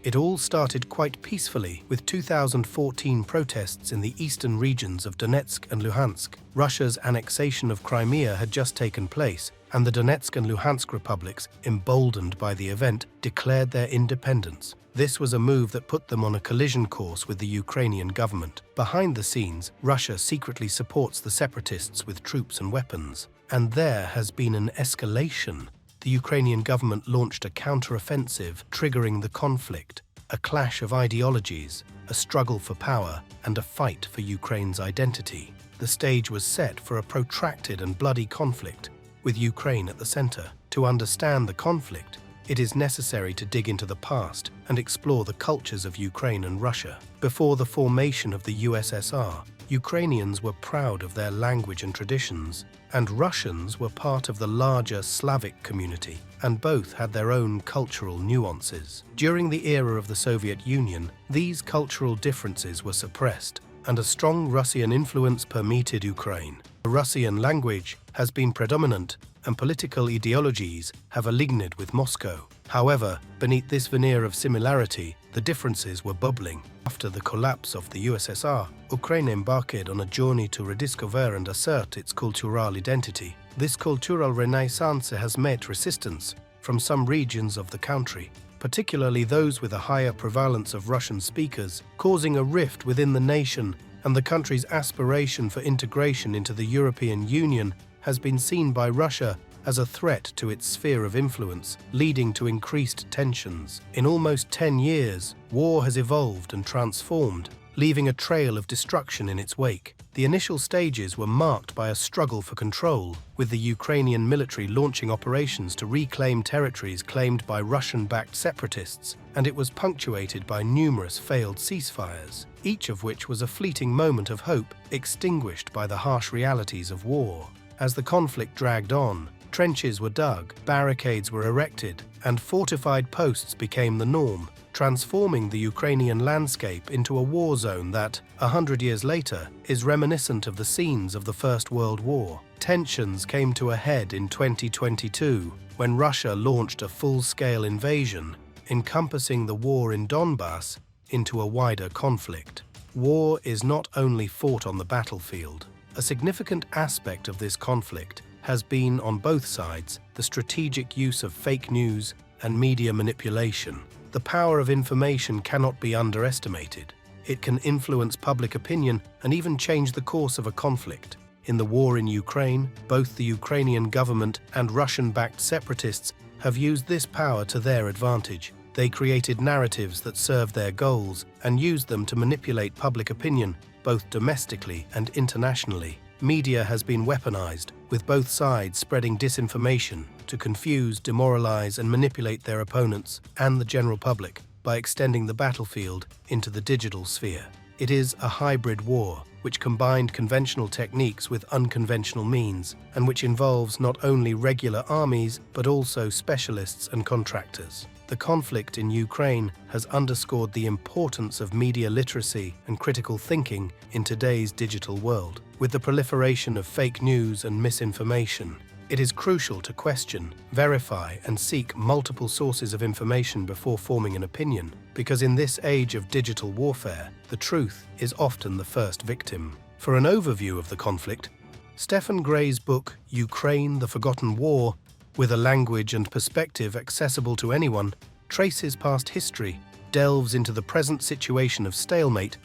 It all started quite peacefully with 2014 protests in the eastern regions of Donetsk and Luhansk. Russia's annexation of Crimea had just taken place, and the Donetsk and Luhansk republics, emboldened by the event, declared their independence. This was a move that put them on a collision course with the Ukrainian government. Behind the scenes, Russia secretly supports the separatists with troops and weapons. And there has been an escalation. The Ukrainian government launched a counteroffensive, triggering the conflict, a clash of ideologies, a struggle for power, and a fight for Ukraine's identity. The stage was set for a protracted and bloody conflict, with Ukraine at the center. To understand the conflict, it is necessary to dig into the past and explore the cultures of Ukraine and Russia. Before the formation of the USSR, Ukrainians were proud of their language and traditions, and Russians were part of the larger Slavic community, and both had their own cultural nuances. During the era of the Soviet Union, these cultural differences were suppressed, and a strong Russian influence permeated Ukraine. The Russian language has been predominant, and political ideologies have aligned with Moscow. However, beneath this veneer of similarity, the differences were bubbling. After the collapse of the USSR, Ukraine embarked on a journey to rediscover and assert its cultural identity. This cultural renaissance has met resistance from some regions of the country, particularly those with a higher prevalence of Russian speakers, causing a rift within the nation, and the country's aspiration for integration into the European Union has been seen by Russia as a threat to its sphere of influence, leading to increased tensions. In almost 10 years, war has evolved and transformed, leaving a trail of destruction in its wake. The initial stages were marked by a struggle for control, with the Ukrainian military launching operations to reclaim territories claimed by Russian-backed separatists, and it was punctuated by numerous failed ceasefires, each of which was a fleeting moment of hope, extinguished by the harsh realities of war. As the conflict dragged on, trenches were dug, barricades were erected, and fortified posts became the norm, transforming the Ukrainian landscape into a war zone that, 100 years later, is reminiscent of the scenes of the First World War. Tensions came to a head in 2022 when Russia launched a full-scale invasion, encompassing the war in Donbass into a wider conflict. War is not only fought on the battlefield. A significant aspect of this conflict has been, on both sides, the strategic use of fake news and media manipulation. The power of information cannot be underestimated. It can influence public opinion and even change the course of a conflict. In the war in Ukraine, both the Ukrainian government and Russian-backed separatists have used this power to their advantage. They created narratives that served their goals and used them to manipulate public opinion, both domestically and internationally. Media has been weaponized, with both sides spreading disinformation to confuse, demoralize, and manipulate their opponents and the general public by extending the battlefield into the digital sphere. It is a hybrid war, which combined conventional techniques with unconventional means, and which involves not only regular armies but also specialists and contractors. The conflict in Ukraine has underscored the importance of media literacy and critical thinking in today's digital world. With the proliferation of fake news and misinformation, it is crucial to question, verify, and seek multiple sources of information before forming an opinion, because in this age of digital warfare, the truth is often the first victim. For an overview of the conflict, Stephen Gray's book, Ukraine, the Forgotten War, with a language and perspective accessible to anyone, traces past history, delves into the present situation of stalemate,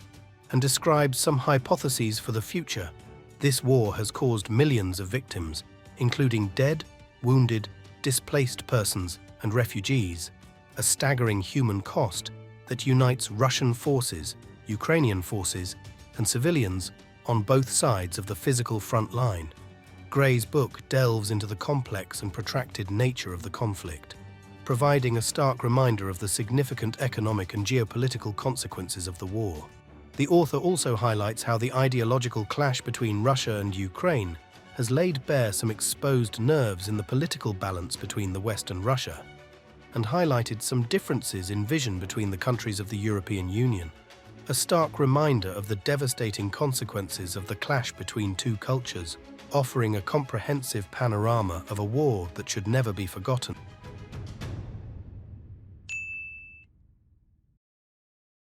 and describes some hypotheses for the future. This war has caused millions of victims, including dead, wounded, displaced persons, and refugees, a staggering human cost that unites Russian forces, Ukrainian forces, and civilians on both sides of the physical front line. Gray's book delves into the complex and protracted nature of the conflict, providing a stark reminder of the significant economic and geopolitical consequences of the war. The author also highlights how the ideological clash between Russia and Ukraine has laid bare some exposed nerves in the political balance between the West and Russia, and highlighted some differences in vision between the countries of the European Union. A stark reminder of the devastating consequences of the clash between two cultures, offering a comprehensive panorama of a war that should never be forgotten.